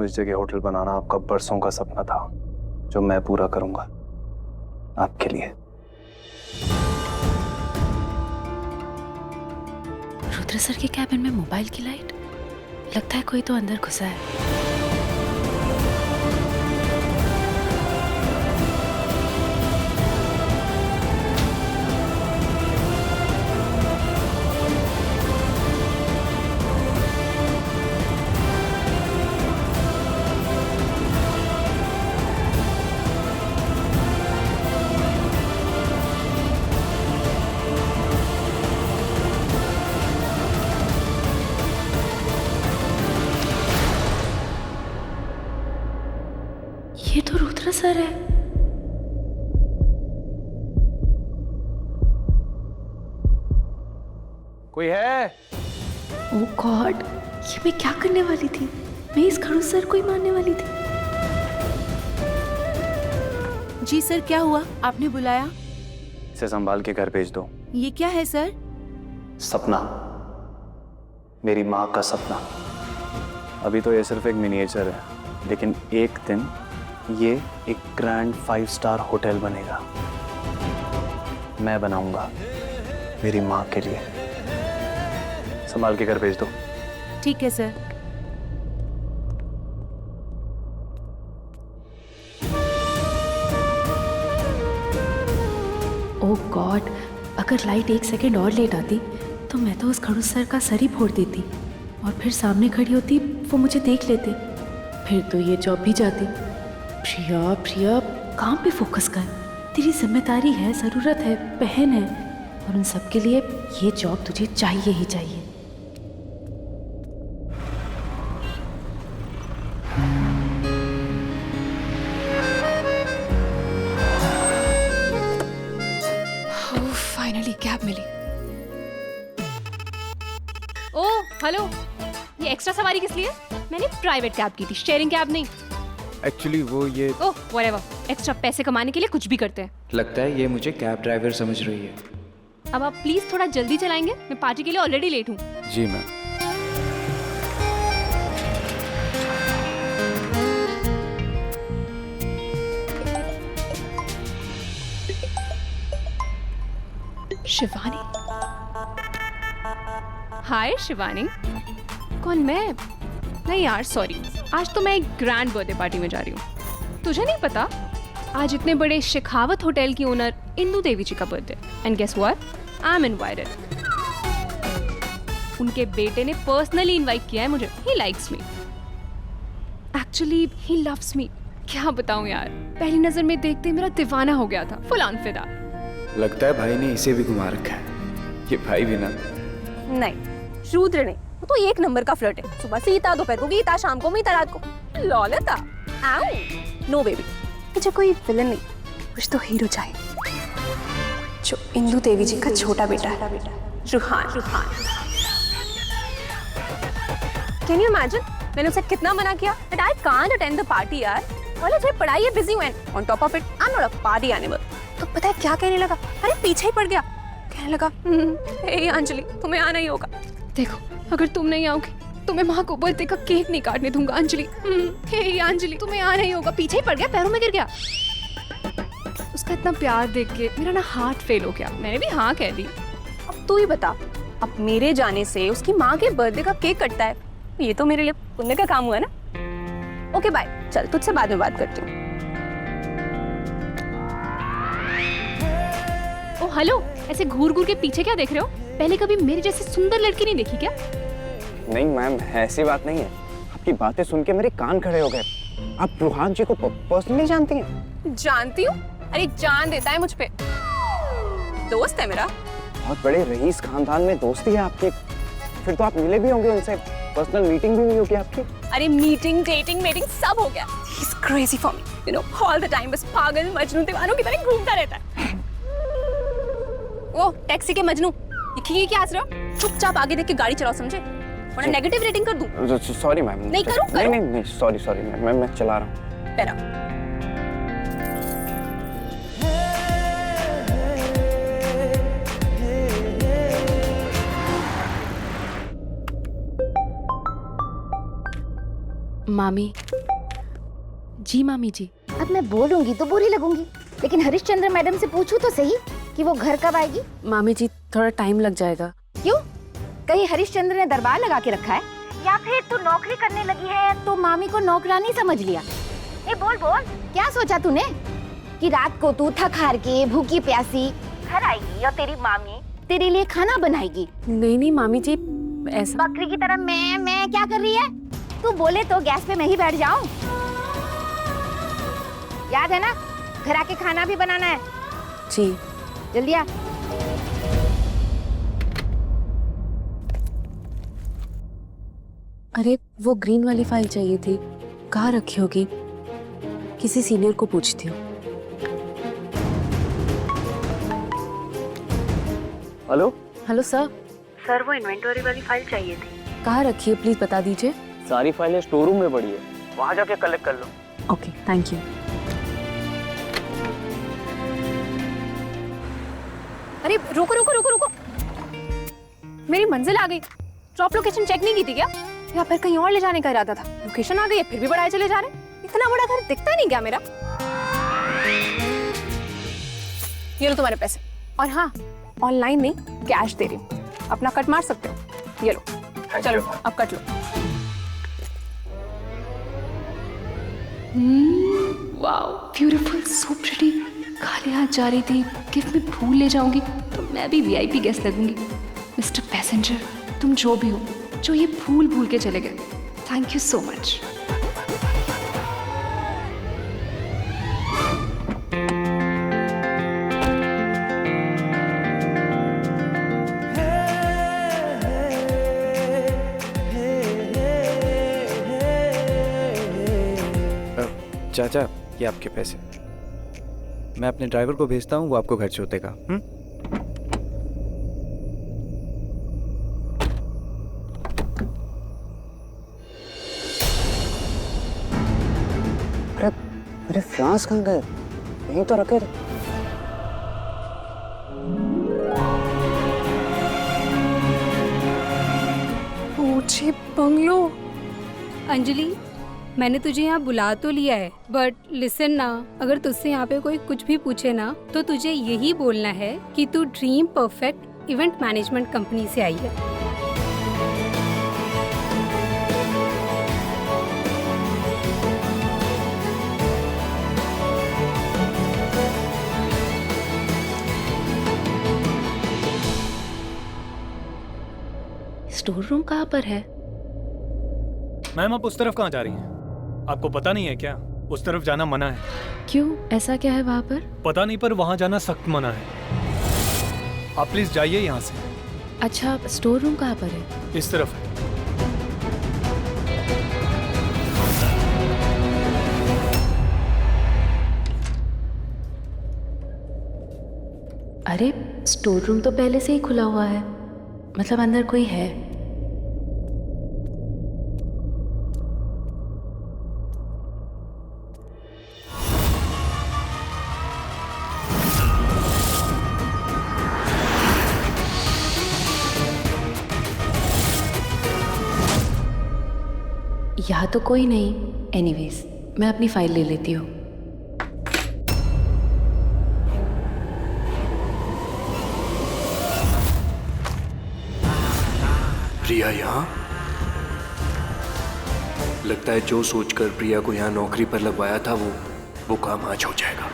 इस जगह होटल बनाना आपका बरसों का सपना था, जो मैं पूरा करूंगा आपके लिए। रुद्र सर के कैबिन में मोबाइल की लाइट, लगता है कोई तो अंदर घुसा है। ये तो रुद्र सर है। कोई है? ओह गॉड, ये मैं क्या करने वाली थी? मैं इस खड़ूस सर को ही मारने वाली थी। जी सर, क्या हुआ? आपने बुलाया? इसे संभाल के घर भेज दो। ये क्या है सर? सपना, मेरी माँ का सपना। अभी तो ये सिर्फ एक मिनिएचर है, लेकिन एक दिन ये एक ग्रैंड 5 स्टार होटल बनेगा। मैं बनाऊंगा मेरी माँ के लिए। संभाल के घर भेज दो। ठीक है सर। ओह गॉड, अगर लाइट 1 सेकेंड और लेट आती तो मैं तो उस खड़ूस सर का सर ही फोड़ देती, और फिर सामने खड़ी होती, वो मुझे देख लेते, फिर तो ये जॉब भी जाती। प्रिया प्रिया, काम पे फोकस कर, तेरी जिम्मेदारी है, ज़रूरत है, बहन है, और उन सब के लिए ये जॉब तुझे चाहिए ही चाहिए। फाइनली कैब मिली। ओह हेलो, ये एक्स्ट्रा सवारी किस लिए? मैंने प्राइवेट कैब की थी, शेयरिंग कैब नहीं। एक्चुअली वो ये ओह व्हाटएवर, एक्स्ट्रा पैसे कमाने के लिए कुछ भी करते हैं। लगता है ये मुझे कैब ड्राइवर समझ रही है। अब आप प्लीज थोड़ा जल्दी चलाएंगे, मैं पार्टी के लिए ऑलरेडी लेट हूँ। जी मैम। शिवानी? हाय शिवानी। कौन, मैं? नहीं यार सॉरी, आज तो मैं एक ग्रैंड बर्थडे पार्टी में जा रही हूँ। तुझे नहीं पता, आज इतने बड़े शेखावत होटल की ओनर इंदु देवी जी का birthday, and guess what, I am invited. उनके बेटे ने पर्सनली इनवाइट किया है मुझे। He likes me, actually he loves me. क्या बताऊं यार, पहली नजर में देखते मेरा दीवाना हो गया था, फुल ऑन फिदा। लगता है भाई ने इसे भी घुमा रखा है। ये भाई भी ना। नहीं, रुद्र नहीं, वो तो एक नंबर का फ्लर्ट है। सुबह से ईता, दोपहर को गीता, शाम को मीता, रात को लौलता। नो बेबी, मुझे कोई विलन नहीं, कुछ तो हीरो चाहिए, जो इंदु देवी जी का छोटा बेटा है, रूहान। कैन यू इमेजिन, मैंने उसे कितना मना किया that I can't attend the party यार। कॉलेज में पढ़ाई है, बिजी हूं, and on top of it I'm not a party animal। तो पता है क्या कहने लगा? अरे पीछे ही पड़ गया, कहने लगा हे अंजलि, तुम्हें आना ही होगा। देखो, अगर तुम नहीं आओगे तो मैं माँ को बर्थडे का केक नहीं काटने दूंगा। अंजलि, हे अंजलि, तुम्हें आना ही होगा। पीछे ही पड़ गया, पैरों में गिर गया। उसका इतना प्यार देख के मेरा ना हार्ट फेल हो गया। मैंने भी हाँ कह दी। अब तू ही बता, अब मेरे जाने से उसकी माँ के बर्थडे का केक कटता है, ये तो मेरे लिए पुण्य का काम हुआ ना। ओके बाय, चल तुझसे बाद में बात करती हूँ। ओ हेलो, ऐसे घूर घूर के पीछे क्या देख रहे हो? पहले कभी मेरी जैसी सुंदर लड़की नहीं देखी क्या? नहीं मैम, ऐसी बात नहीं है। आपकी बातें सुन के मेरे कान खड़े हो गए। आप रूहान जी को पर्सनली जानती हैं? जानती हूँ? अरे जान देता है मुझ पे, दोस्त है मेरा। बहुत बड़े रईस खानदान में दोस्ती है आपकी, फिर तो आप मिले भी होंगे उनसे, पर्सनल मीटिंग भी हुई होगी आपकी। अरे मीटिंग, डेटिंग, मीटिंग सब हो गया। He's crazy for me, you know, all the time, बस पागल मजनू दीवानों की तरह घूमता रहता है। वो टैक्सी के मजनू, ये क्या हंस रहे हो? चुपचाप आगे देख के गाड़ी चलाओ, समझे? वरना नेगेटिव रेटिंग कर दूं। Sorry ma'am. नहीं करूं? नहीं, सॉरी मैम, मैं चला रहा हूँ। पैरा। मामी जी, मामी जी। अब मैं बोलूंगी तो बुरी लगूंगी, लेकिन हरिश्चंद्र मैडम से पूछूं तो सही कि वो घर कब आएगी। मामी जी थोड़ा टाइम लग जाएगा। क्यों? कहीं हरिश्चंद्र ने दरबार लगा के रखा है, या फिर तू नौकरी करने लगी है तो मामी को नौकरानी समझ लिया? ए बोल बोल, क्या सोचा तूने कि रात को तू थक हार के भूखी प्यासी घर आएगी और तेरी मामी तेरे लिए खाना बनाएगी? नहीं नहीं मामी जी, ऐसा बकरी की तरह मैं क्या कर रही है? तू बोले तो गैस पे मैं ही बैठ जाऊं। याद है ना, घर आके खाना भी बनाना है। जी। जल्दी आ। अरे वो ग्रीन वाली फाइल चाहिए थी, कहाँ रखी होगी? किसी सीनियर को पूछती हूँ। Hello hello sir. सर वो इन्वेंटरी वाली फाइल चाहिए थी। कहाँ रखी है प्लीज बता दीजिए। सारी फाइलें स्टोर रूम में पड़ी है, वहां जाके कलेक्ट कर लो। Okay thank you. अरे रुको रुको रुको रुको, मेरी मंजिल आ गई। ड्रॉप लोकेशन चेक नहीं की थी क्या, या फिर कहीं और ले जाने का इरादा था? लोकेशन आ गई है फिर भी बढ़ाए चले जा रहे हैं। इतना बड़ा घर दिखता नहीं क्या मेरा? ये लो तुम्हारे पैसे, और हाँ ऑनलाइन नहीं कैश दे रही हूँ, अपना कट मार सकते हो। ये लो, चलो अब कट लो। Wow beautiful, so pretty. खाली हाथ जा रही थी, गिफ्ट में फूल ले जाऊंगी तो मैं भी वीआईपी गेस्ट लगूंगी। मिस्टर पैसेंजर, तुम जो भी हो, जो ये फूल भूल के चले गए, थैंक यू सो मच। चाचा ये आपके पैसे, मैं अपने ड्राइवर को भेजता हूँ, वो आपको घर छोड़ देगा। अरे फ्रांस कहाँ गए? यहीं तो रखे थे। मुझे बंगलो। अंजलि, मैंने तुझे यहाँ बुला तो लिया है, बट लिसन ना, अगर तुझसे यहाँ पे कोई कुछ भी पूछे ना तो तुझे यही बोलना है कि तू dream perfect event management company से आई है। स्टोर रूम कहाँ पर है? मैम आप उस तरफ कहाँ जा रही हैं? आपको पता नहीं है क्या? उस तरफ जाना मना है। क्यों, ऐसा क्या है वहाँ पर? पता नहीं, पर वहाँ जाना सख्त मना है। आप प्लीज जाइए यहाँ से। अच्छा स्टोर रूम कहाँ पर है? इस तरफ है। अरे स्टोर रूम तो पहले से ही खुला हुआ है, मतलब अंदर कोई है। यहाँ तो कोई नहीं। एनीवेज मैं अपनी फाइल ले लेती हूँ। प्रिया यहाँ? लगता है जो सोचकर प्रिया को यहाँ नौकरी पर लगवाया था वो काम आज हो जाएगा।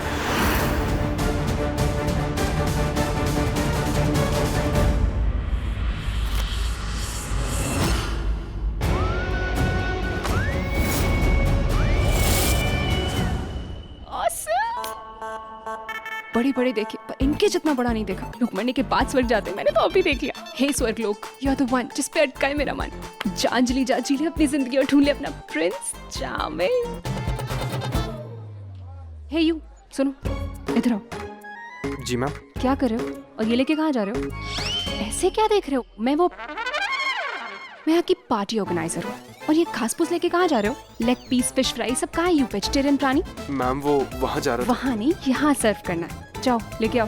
बड़े बड़े देखे पर इनके जितना बड़ा नहीं देखा। लोग मरने के बाद स्वर्ग जाते, मैंने तो अभी देख लिया। हे स्वर्ग लोग, यू आर द वन जिस पे अटका है मेरा मन। जांजलि जा जी ले अपनी जिंदगी और ढूंढ ले अपना प्रिंस चार्मिंग। हे यू, सुनो इधर आओ। जी मैम। क्या कर रहे हो और ये लेके कहाँ जा रहे हो? ऐसे क्या देख रहे हो? मैं यहाँ की पार्टी ऑर्गेनाइजर हूँ, और ये घास फूस लेके कहाँ जा रहे हो? लेग पीस, फिश फ्राई सब कहाँ है? यू वेजिटेरियन प्राणी। मैम वो वहाँ जा रहा था। वहाँ नहीं, यहाँ सर्व करना है। जाओ लेके आओ।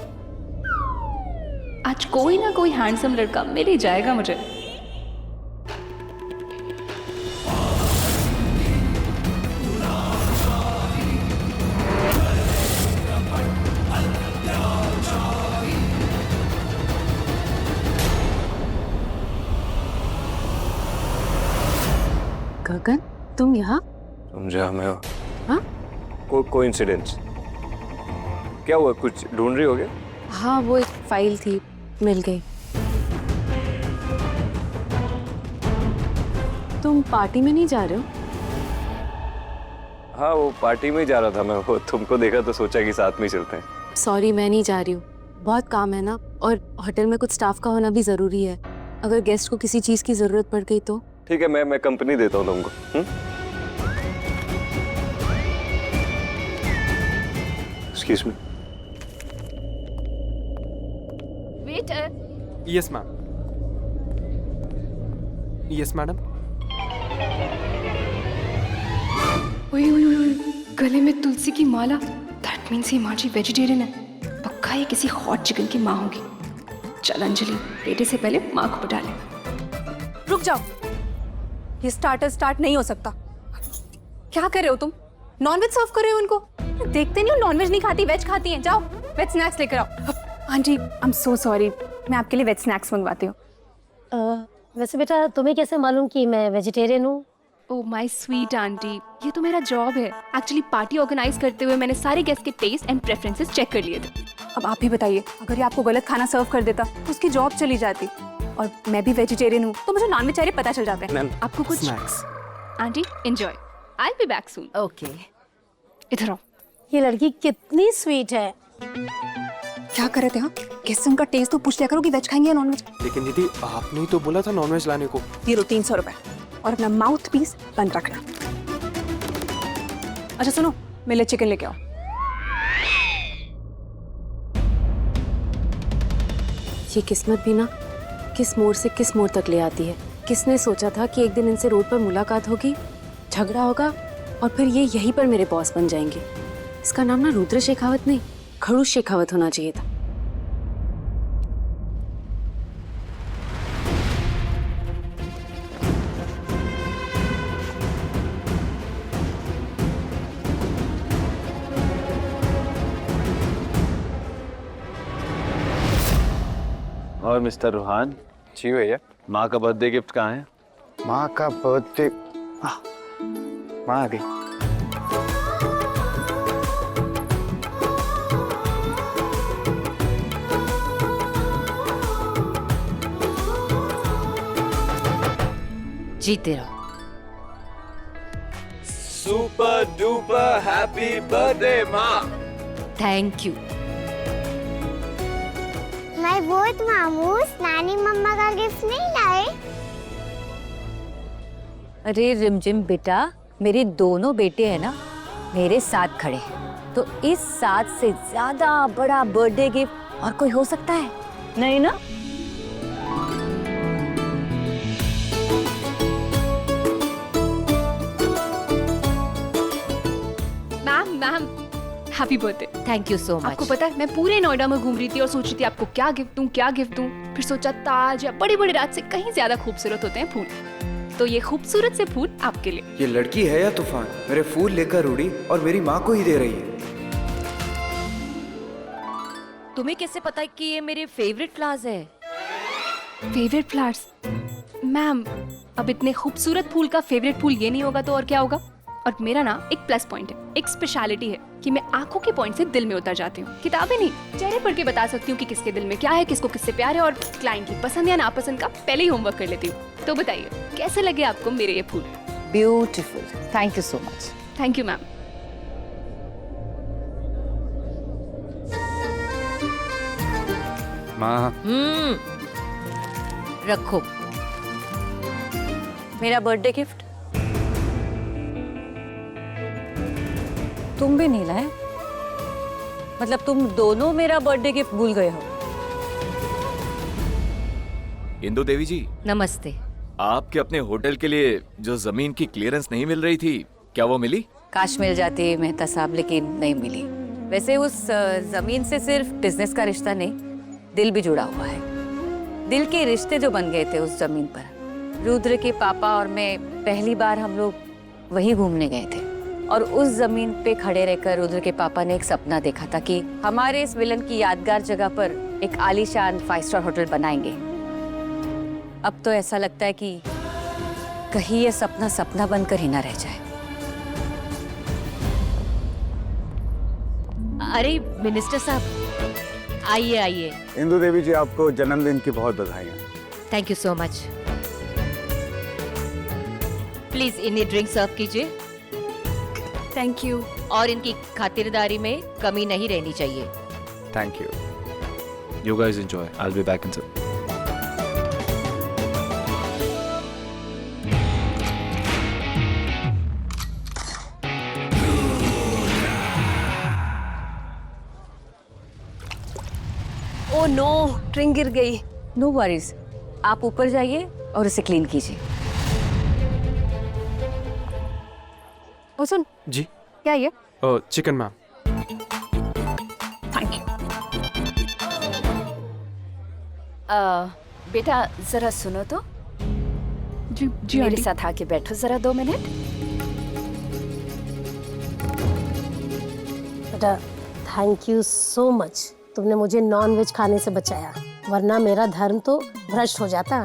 आज कोई ना कोई हैंडसम लड़का मिल ही जाएगा मुझे। गगन, तुम यहाँ? समझा मैं। हाँ? कोइंसिडेंस। क्या हुआ, कुछ ढूंढ रही हो क्या? हाँ, वो एक फाइल थी, मिल गई। तुम पार्टी में नहीं जा रहे हो? हाँ, वो पार्टी में ही जा रहा था मैं, वो तुमको देखा तो सोचा कि साथ में ही चलते हैं। सॉरी, मैं नहीं जा रही हूँ, बहुत काम है ना, और होटल में कुछ स्टाफ का होना भी जरूरी है। अगर गेस्ट को किसी चीज की जरूरत पड़ गई तो? ठीक है, मैं कंपनी देता हूँ तुमको। Excuse me. Waiter. Yes ma'am. Yes madam. ओए ओए ओए, गले में तुलसी की माला। दैट मीन्स ये माँ जी वेजिटेरियन है। पक्का ये किसी हॉट चिकन की माँ होगी। चल अंजलि, बेटे से पहले माँ को बता ले। रुक जाओ, ये स्टार्टर स्टार्ट नहीं हो सकता। क्या कर रहे हो तुम? नॉनवेज सर्व कर रहे हो उनको? देखते नहीं हो नॉनवेज नहीं खाती, वेज खाती हैं। जाओ वेज स्नैक्स लेकर आओ। Aunty I am so sorry, मैं आपके लिए वेज स्नैक्स मंगवाती हूँ। वैसे बेटा तुम्हें कैसे मालूम कि मैं वेजिटेरियन हूँ? ओह माय स्वीट आंटी, ये तो मेरा जॉब है। एक्चुअली पार्टी ऑर्गेनाइज करते हुए मैंने सारे गेस्ट के टेस्ट एंड प्रेफरेंसेस चेक कर लिए थे। अब आप ही बताइए, अगर ये आपको गलत खाना सर्व कर देता तो उसकी जॉब चली जाती। और मैं भी वेजिटेरियन हूँ तो मुझे नॉनवेज चेहरे पता चल जाते हैं। आपको कुछ snacks? Aunty enjoy, I will be back soon. Okay. इधर आओ। ये लड़की कितनी स्वीट है। क्या कर रहे थे? हाँ, गेस्ट उनका टेस्ट तो पूछ लिया करो कि वेज खाएंगे या नॉनवेज। लेकिन दीदी आपने ही तो बोला था नॉनवेज लाने को। ये लो 300 रुपए, और अपना माउथ पीस बंद रखना। अच्छा सुनो, मेरे लिए चिकन लेके आओ। ये किस्मत भी ना किस मोड़ से किस मोड़ तक ले आती है। किसने सोचा था कि एक दिन इनसे रोड पर मुलाकात होगी, झगड़ा होगा, और फिर ये यहीं पर मेरे बॉस बन जाएंगे। इसका नाम ना रुद्र शेखावत नहीं, खड़ूस शेखावत होना चाहिए था। और मिस्टर रूहान जी भैया। माँ का बर्थडे गिफ्ट कहाँ है? माँ का बर्थडे, माँ आ गई। जीते रहो। सुपर डुपर हैप्पी बर्थडे माँ। Thank you. मैं बहुत मामूस नानी मम्मा का गिफ्ट नहीं लाए। अरे रिमझिम बेटा, मेरे दोनों बेटे हैं ना मेरे साथ खड़े हैं, तो इस साथ से ज्यादा बड़ा बर्थडे गिफ्ट और कोई हो सकता है? नहीं ना? Ma'am happy birthday. Thank you so much. आपको पता है मैं पूरे नोएडा में घूम रही थी और सोच रही थी आपको क्या गिफ्ट दूं, क्या गिफ्ट दूं। फिर सोचा ताज या बड़े बड़े राज से कहीं ज्यादा खूबसूरत होते हैं फूल, तो ये खूबसूरत से फूल आपके लिए। ये लड़की है या तूफान, मेरे फूल लेकर उड़ी और मेरी माँ को ही दे रही है। तुम्हें कैसे पता है कि ये मेरे फेवरेट फ्लावर्स है? Favourite flowers? मैम अब इतने खूबसूरत फूल का फेवरेट फूल ये नहीं होगा तो और क्या होगा। और मेरा ना एक प्लस पॉइंट है, एक स्पेशलिटी है कि मैं आंखों के पॉइंट से दिल में उतर जाती हूँ। किताबें नहीं, चेहरे पढ़ के बता सकती हूँ कि किसके दिल में क्या है, किसको किससे प्यार है, और क्लाइंट की पसंद या नापसंद का पहले ही होमवर्क कर लेती हूँ। तो बताइए कैसे लगे आपको मेरे ये फूल? Beautiful, thank you so much. Thank you ma'am. माँ रखो मेरा बर्थडे गिफ्ट। तुम भी नहीं लाए? मतलब तुम दोनों मेरा बर्थडे गिफ्ट भूल गए हो? इंदु देवी जी नमस्ते। आपके अपने होटल के लिए जो जमीन की क्लियरेंस नहीं मिल रही थी, क्या वो मिली? काश मिल जाती मेहता साहब, लेकिन नहीं मिली। वैसे उस जमीन से सिर्फ बिजनेस का रिश्ता नहीं, दिल भी जुड़ा हुआ है। दिल के रिश्ते जो बन गए थे उस जमीन पर। रुद्र के पापा और मैं पहली बार हम लोग वहीं घूमने गए थे, और उस जमीन पे खड़े रहकर रुद्र के पापा ने एक सपना देखा था कि हमारे इस विलन की यादगार जगह पर एक आलीशान 5 स्टार होटल बनाएंगे। अब तो ऐसा लगता है कि कहीं ये सपना सपना बनकर ही ना रह जाए। अरे मिनिस्टर साहब, आइए आइए। इंदु देवी जी, आपको जन्मदिन की बहुत बधाइयाँ। Thank you so much. Please इन्हें ड्रिंक सर्व कीजिए। Thank you. और इनकी खातिरदारी में कमी नहीं रहनी चाहिए। Thank you. You guys enjoy. I'll be back in some. Oh no, drink गिर गई। नो वरीज, आप ऊपर जाइए और उसे क्लीन कीजिए। ओ सुन। जी। क्या ये? Chicken ma'am. Thank you. बेटा जरा सुनो तो। जी जी मेरे आंटी। साथ आके बैठो जरा 2 मिनट। बेटा थैंक यू सो मच, तुमने मुझे नॉन वेज खाने से बचाया, वरना मेरा धर्म तो भ्रष्ट हो जाता।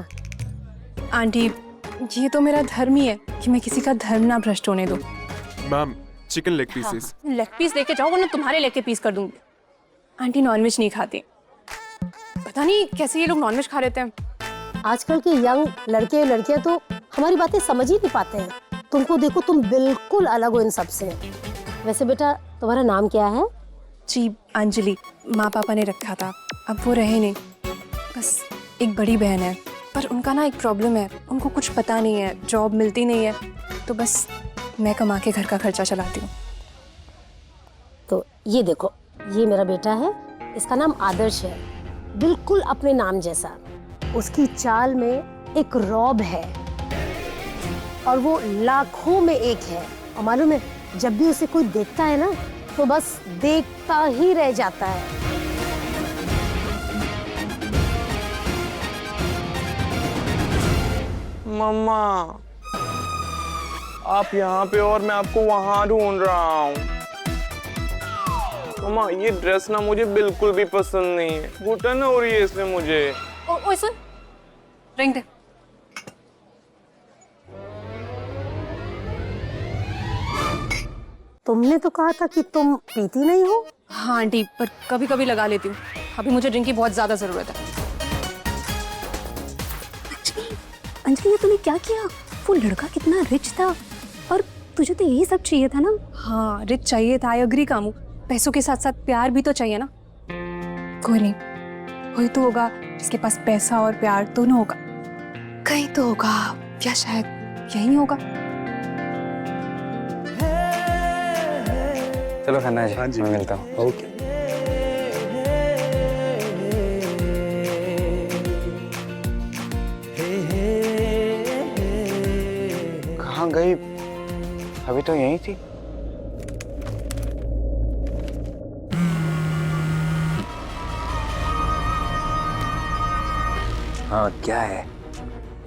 आंटी, ये तो मेरा धर्म ही है कि मैं किसी का धर्म ना भ्रष्ट होने दूं। Ma'am chicken leg pieces. Leg piece लेके जाओ वरना तुम्हारे लेग के पीस कर दूंगी। आंटी नॉनवेज नहीं खाती, पता नहीं कैसे ये लोग नॉनवेज खा लेते हैं। आजकल के यंग लड़के लड़कियां तो हमारी बातें समझ ही नहीं पाते हैं। तुमको देखो, तुम बिल्कुल अलग हो इन सब से। वैसे बेटा तुम्हारा नाम क्या है? जी अंजलि, माँ पापा ने रखा था, अब वो रहे नहीं। बस एक बड़ी बहन है, पर उनका ना एक प्रॉब्लम है, उनको कुछ पता नहीं है, जॉब मिलती नहीं है, तो बस मैं कमा के घर का खर्चा चलाती हूँ। तो ये देखो, ये मेरा बेटा है, इसका नाम आदर्श है, बिल्कुल अपने नाम जैसा। उसकी चाल में एक रौब है और वो लाखों में एक है। और मालूम है, जब भी उसे कोई देखता है ना तो बस देखता ही रह जाता है। मम्मा, आप यहाँ पे और मैं आपको वहाँ ढूंढ रहा हूँ। मम्मा, ये ड्रेस ना मुझे बिल्कुल भी पसंद नहीं है, घुटन हो रही है इसमें मुझे। ओए सुन, रिंग दे। तुमने तो कहा था कि तुम पीती नहीं हो। हाँ आंटी, पर कभी कभी लगा लेती हूँ, अभी मुझे ड्रिंक की बहुत ज्यादा जरूरत है। अंजलि, ये तूने क्या किया? वो लड़का कितना रिच था और तुझे तो यही सब चाहिए था ना। हाँ रिच चाहिए था, आई एग्री कामू, पैसों के साथ साथ प्यार भी तो चाहिए ना। कोई नहीं, कोई तो होगा जिसके पास पैसा और प्यार दोनों होगा, कहीं तो होगा, या शायद यही होगा। चलो खन्ना जी, हाँ जी, मैं मिलता हूँ। ओके। कहाँ गई? अभी तो यहीं थी। हाँ क्या है,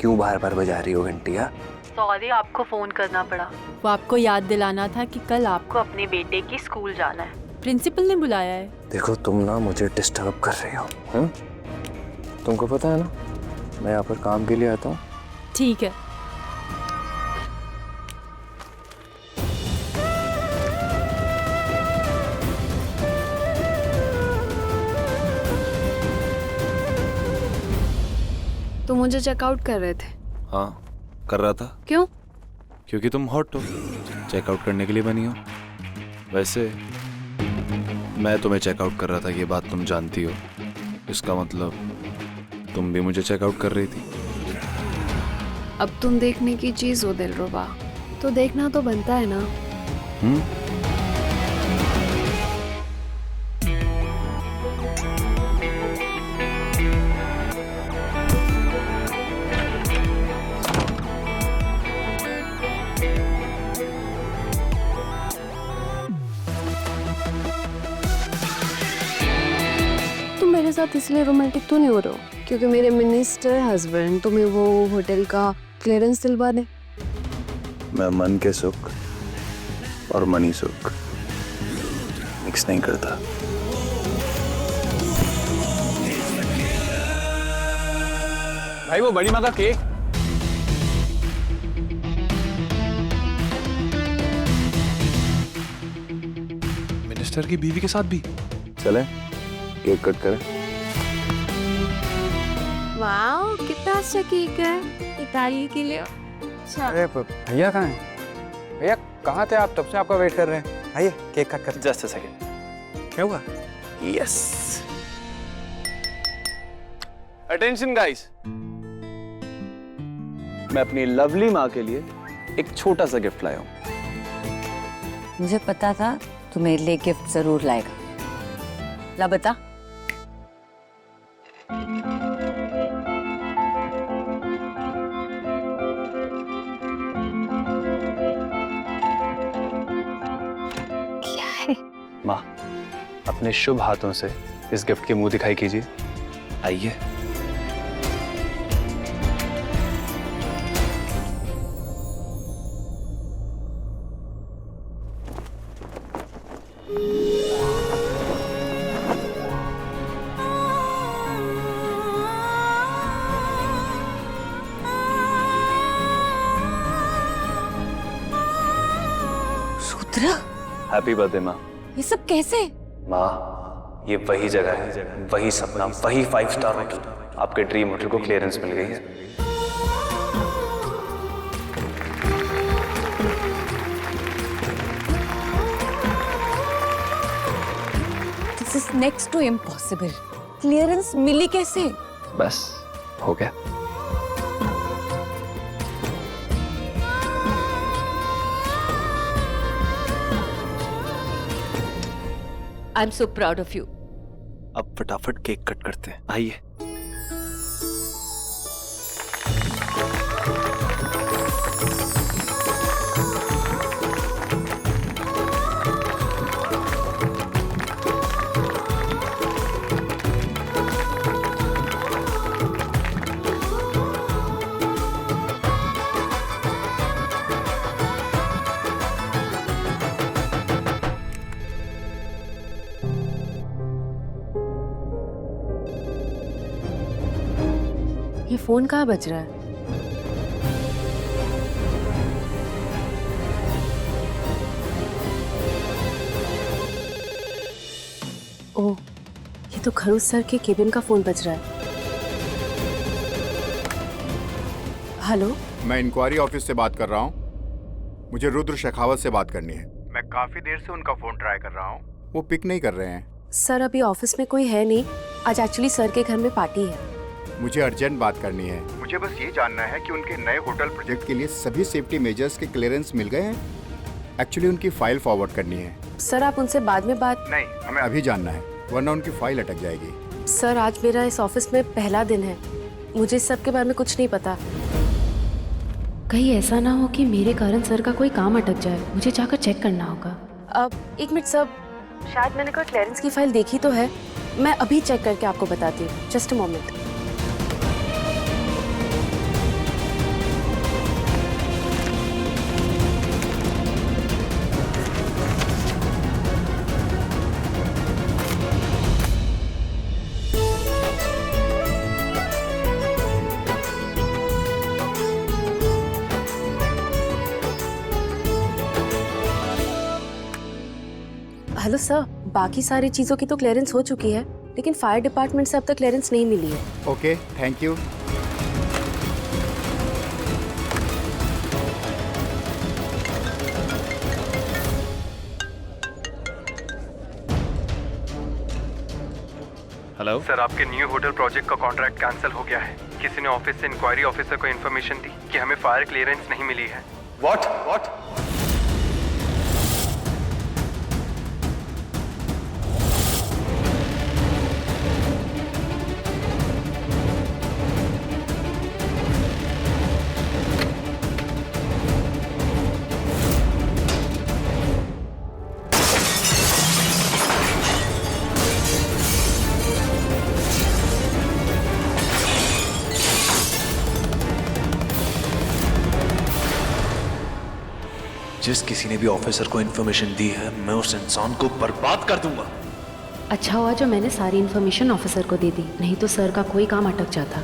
क्यों बार बार बजा रही हो घंटिया? सॉरी, आपको फोन करना पड़ा। वो आपको याद दिलाना था कि कल आपको अपने बेटे की स्कूल जाना है। प्रिंसिपल ने बुलाया है। देखो तुम ना मुझे डिस्टर्ब कर रही हो। तुमको पता है ना, मैं यहाँ पर काम के लिए आता हूँ। ठीक है। तुम मुझे चेकआउट कर रहे थे? हाँ कर रहा था। क्यों? क्योंकि तुम हॉट हो, चेकआउट करने के लिए बनी हो। वैसे मैं तुम्हें चेकआउट कर रहा था, ये बात तुम जानती हो। इसका मतलब तुम भी मुझे चेकआउट कर रही थी। अब तुम देखने की चीज हो दिलरुबा, तो देखना तो बनता है ना। मेरे साथ इसलिए रोमांटिक तो नहीं हो रहे हो क्योंकि मेरे मिनिस्टर हस्बैंड तुम्हें वो होटल का क्लियरेंस दिलवा दे। मैं मन के सुख और मनी सुख मिक्स नहीं करता। भाई वो बड़ी माँ का केक। मिनिस्टर की बीवी के साथ भी। चले केक कट करें। वाओ, कितना अच्छा केक है इताली के लिए। अरे भैया कहाँ हैं? भैया कहाँ थे आप? तब से आपका वेट कर रहे हैं। आइए केक कट कर। Just a second. क्या हुआ? यस। अटेंशन गाइस, मैं अपनी लवली माँ के लिए एक छोटा सा गिफ्ट लाया हूँ। मुझे पता था तू मेरे लिए गिफ्ट जरूर लाएगा। ला बता। क्या है? माँ, अपने शुभ हाथों से इस गिफ्ट की मुंह दिखाई कीजिए। आइए। रुद्र, हैप्पी बर्थडे माँ। ये सब कैसे? माँ, ये वही जगह है, वही सपना, वही 5 स्टार होटल। आपके ड्रीम होटल को क्लियरेंस मिल गई है। This is next to impossible. Clearance मिली कैसे? बस हो गया। I am so proud of you. अब फटाफट केक कट करते हैं। आइए। ये फोन कहाँ बज रहा है? ओह, ये तो खरूज सर के केबिन का फोन बज रहा है। हेलो, मैं इंक्वायरी ऑफिस से बात कर रहा हूँ। मुझे रुद्र शेखावत से बात करनी है। मैं काफी देर से उनका फोन ट्राई कर रहा हूँ, वो पिक नहीं कर रहे हैं। सर अभी ऑफिस में कोई है नहीं। आज एक्चुअली सर के घर में पार्टी है। मुझे अर्जेंट बात करनी है। मुझे बस ये जानना है कि उनके नए होटल प्रोजेक्ट के लिए सभी सेफ्टी मेजर्स के क्लियरेंस मिल गए हैं। एक्चुअली उनकी फाइल फॉरवर्ड करनी है। सर आप उनसे बाद में बात। नहीं, हमें अभी जानना है, वरना उनकी फाइल अटक जाएगी। सर आज मेरा इस ऑफिस में पहला दिन है, मुझे इस सब के बारे में कुछ नहीं पता। कहीं ऐसा ना हो कि मेरे कारण सर का कोई काम अटक जाए। मुझे जाकर चेक करना होगा। अब एक मिनट सर, शायद मैंने कोई क्लियरेंस की फाइल देखी तो है। मैं अभी चेक करके आपको बताती हूँ। Just a moment. Hello sir, बाकी सारी चीज़ों की तो क्लियरेंस हो चुकी है, लेकिन फायर डिपार्टमेंट से अब तक क्लियरेंस नहीं मिली है। Okay, thank you. Hello sir, आपके न्यू होटल प्रोजेक्ट का कॉन्ट्रैक्ट कैंसिल हो गया है। किसी ने ऑफिस से इंक्वायरी ऑफिसर को इन्फॉर्मेशन दी कि हमें फायर क्लियरेंस नहीं मिली है। व्हाट? जिस किसी ने भी ऑफिसर को इन्फॉर्मेशन दी है, मैं उस इंसान को बर्बाद कर दूंगा। अच्छा हुआ जो मैंने सारी इन्फॉर्मेशन ऑफिसर को दे दी, नहीं तो सर का कोई काम अटक जाता।